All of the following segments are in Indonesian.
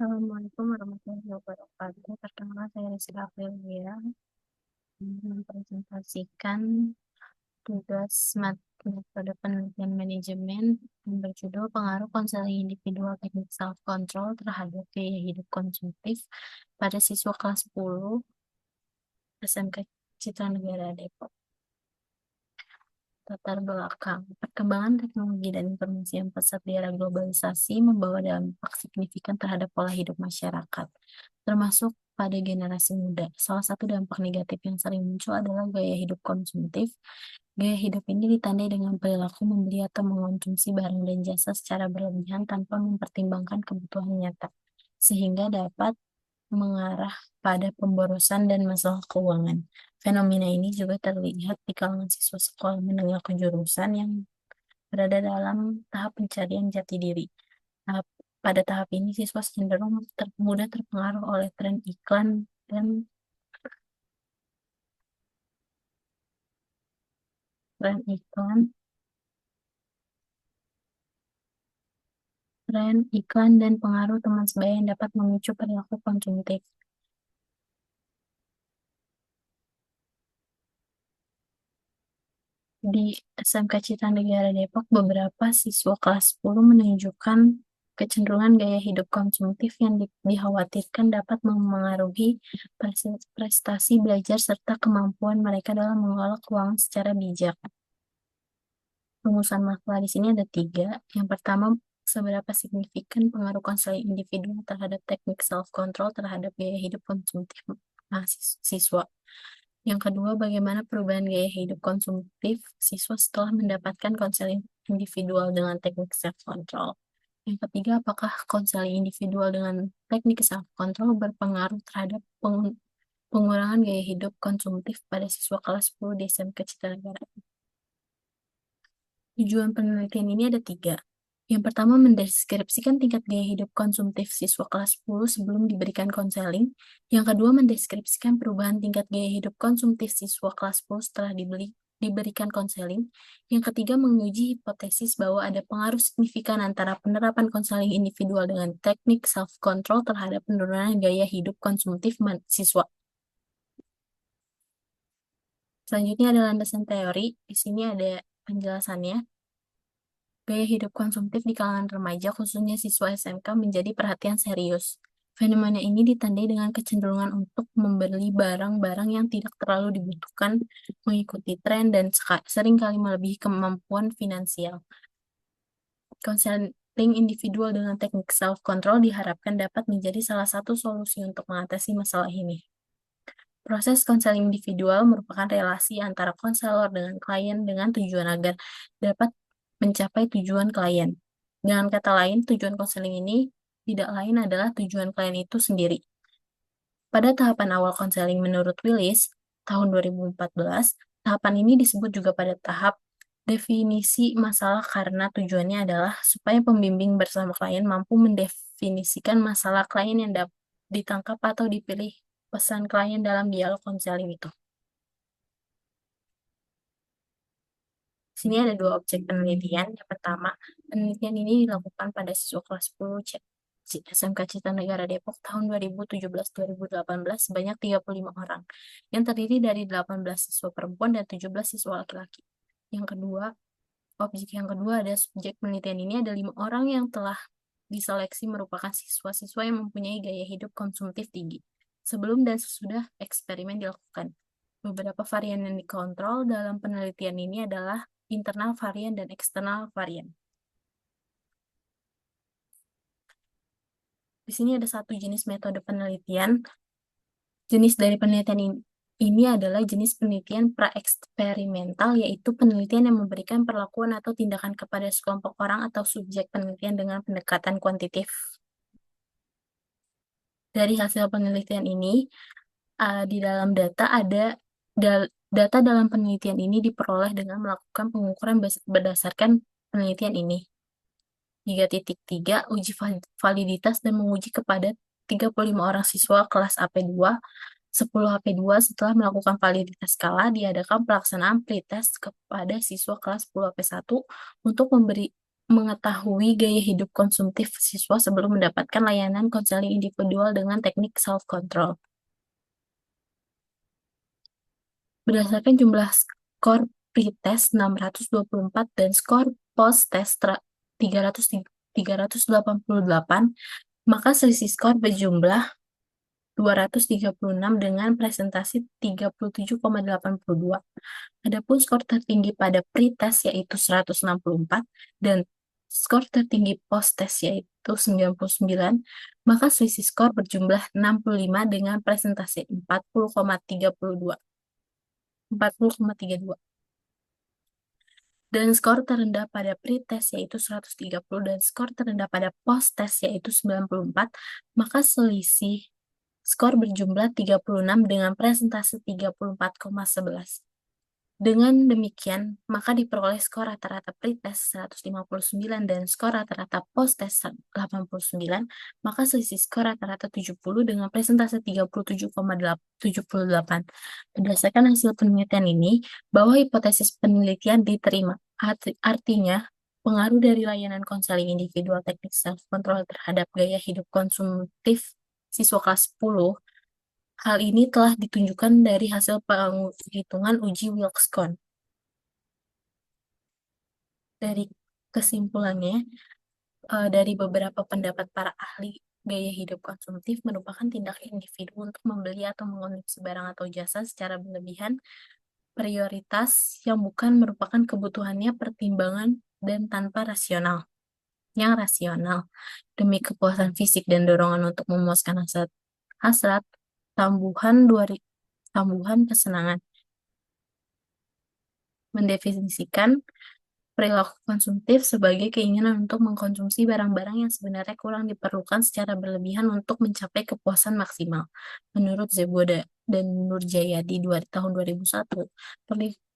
Assalamualaikum warahmatullahi wabarakatuh. Perkenalkan saya Rizka Aprilia mempresentasikan tugas metode penelitian manajemen yang berjudul pengaruh konseling individual teknik self control terhadap gaya hidup konsumtif pada siswa kelas 10 SMK Citra Negara Depok. Latar belakang perkembangan teknologi dan informasi yang pesat di era globalisasi membawa dampak signifikan terhadap pola hidup masyarakat, termasuk pada generasi muda. Salah satu dampak negatif yang sering muncul adalah gaya hidup konsumtif. Gaya hidup ini ditandai dengan perilaku membeli atau mengonsumsi barang dan jasa secara berlebihan tanpa mempertimbangkan kebutuhan nyata, sehingga dapat mengarah pada pemborosan dan masalah keuangan. Fenomena ini juga terlihat di kalangan siswa sekolah menengah kejurusan yang berada dalam tahap pencarian jati diri. Pada tahap ini, siswa cenderung mudah terpengaruh oleh dan tren iklan dan pengaruh teman sebaya yang dapat memicu perilaku konsumtif. Di SMK Citra Negara Depok, beberapa siswa kelas 10 menunjukkan kecenderungan gaya hidup konsumtif yang dikhawatirkan dapat memengaruhi prestasi belajar serta kemampuan mereka dalam mengelola keuangan secara bijak. Rumusan masalah di sini ada 3. Yang pertama, seberapa signifikan pengaruh konseling individu terhadap teknik self-control terhadap gaya hidup konsumtif mahasiswa. Yang kedua, bagaimana perubahan gaya hidup konsumtif siswa setelah mendapatkan konseling individual dengan teknik self-control. Yang ketiga, apakah konseling individual dengan teknik self-control berpengaruh terhadap pengurangan gaya hidup konsumtif pada siswa kelas 10 di SMK Citra Negara. Tujuan penelitian ini ada 3. Yang pertama, mendeskripsikan tingkat gaya hidup konsumtif siswa kelas 10 sebelum diberikan konseling. Yang kedua, mendeskripsikan perubahan tingkat gaya hidup konsumtif siswa kelas 10 setelah diberikan konseling. Yang ketiga, menguji hipotesis bahwa ada pengaruh signifikan antara penerapan konseling individual dengan teknik self-control terhadap penurunan gaya hidup konsumtif siswa. Selanjutnya ada landasan teori. Di sini ada penjelasannya. Gaya hidup konsumtif di kalangan remaja, khususnya siswa SMK, menjadi perhatian serius. Fenomena ini ditandai dengan kecenderungan untuk membeli barang-barang yang tidak terlalu dibutuhkan, mengikuti tren, dan seringkali melebihi kemampuan finansial. Konseling individual dengan teknik self-control diharapkan dapat menjadi salah satu solusi untuk mengatasi masalah ini. Proses konseling individual merupakan relasi antara konselor dengan klien dengan tujuan agar dapat mencapai tujuan klien. Dengan kata lain, tujuan konseling ini tidak lain adalah tujuan klien itu sendiri. Pada tahapan awal konseling menurut Willis, tahun 2014, tahapan ini disebut juga pada tahap definisi masalah karena tujuannya adalah supaya pembimbing bersama klien mampu mendefinisikan masalah klien yang ditangkap atau dipilih pesan klien dalam dialog konseling itu. Sini ada 2 objek penelitian. Yang pertama, penelitian ini dilakukan pada siswa kelas 10 SMK Citra Negara Depok tahun 2017-2018 sebanyak 35 orang, yang terdiri dari 18 siswa perempuan dan 17 siswa laki-laki. Objek yang kedua ada subjek penelitian ini ada 5 orang yang telah diseleksi merupakan siswa-siswa yang mempunyai gaya hidup konsumtif tinggi. Sebelum dan sesudah eksperimen dilakukan. Beberapa varian yang dikontrol dalam penelitian ini adalah internal varian dan eksternal varian. Di sini ada 1 jenis metode penelitian. Jenis dari penelitian ini adalah jenis penelitian praeksperimental, yaitu penelitian yang memberikan perlakuan atau tindakan kepada sekelompok orang atau subjek penelitian dengan pendekatan kuantitatif. Dari hasil penelitian ini, di dalam data data dalam penelitian ini diperoleh dengan melakukan pengukuran berdasarkan penelitian ini. 3.3 uji validitas dan menguji kepada 35 orang siswa kelas AP2, 10 AP2 setelah melakukan validitas skala diadakan pelaksanaan pretest kepada siswa kelas 10 AP1 untuk mengetahui gaya hidup konsumtif siswa sebelum mendapatkan layanan konseling individual dengan teknik self-control. Berdasarkan jumlah skor pretest 624 dan skor post-test 388, maka selisih skor berjumlah 236 dengan presentasi 37,82. Adapun skor tertinggi pada pretest yaitu 164 dan skor tertinggi post-test yaitu 99, maka selisih skor berjumlah 65 dengan presentasi 40,32. Dan skor terendah pada pretest yaitu 130 dan skor terendah pada post-test yaitu 94, maka selisih skor berjumlah 36 dengan presentasi 34,11. Dengan demikian, maka diperoleh skor rata-rata pretest 159 dan skor rata-rata post-test 89, maka selisih skor rata-rata 70 dengan presentase 37,78. Berdasarkan hasil penelitian ini, bahwa hipotesis penelitian diterima. Artinya, pengaruh dari layanan konseling individual teknik self-control terhadap gaya hidup konsumtif siswa kelas 10. Hal ini telah ditunjukkan dari hasil penghitungan uji Wilkes-Cohen. Dari kesimpulannya, dari beberapa pendapat para ahli, gaya hidup konsumtif merupakan tindak individu untuk membeli atau mengonsumsi barang atau jasa secara berlebihan, prioritas yang bukan merupakan kebutuhannya, pertimbangan, dan tanpa rasional. Yang rasional, demi kepuasan fisik dan dorongan untuk memuaskan hasrat, tambuhan kesenangan. Mendefinisikan perilaku konsumtif sebagai keinginan untuk mengkonsumsi barang-barang yang sebenarnya kurang diperlukan secara berlebihan untuk mencapai kepuasan maksimal. Menurut Zeboda dan Nurjayadi tahun 2001,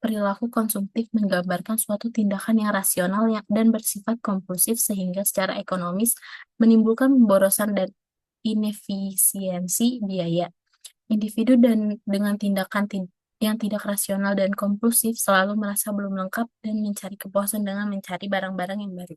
perilaku konsumtif menggambarkan suatu tindakan yang rasional dan bersifat kompulsif sehingga secara ekonomis menimbulkan pemborosan dan inefisiensi biaya. Individu dengan tindakan yang tidak rasional dan kompulsif selalu merasa belum lengkap dan mencari kepuasan dengan mencari barang-barang yang baru.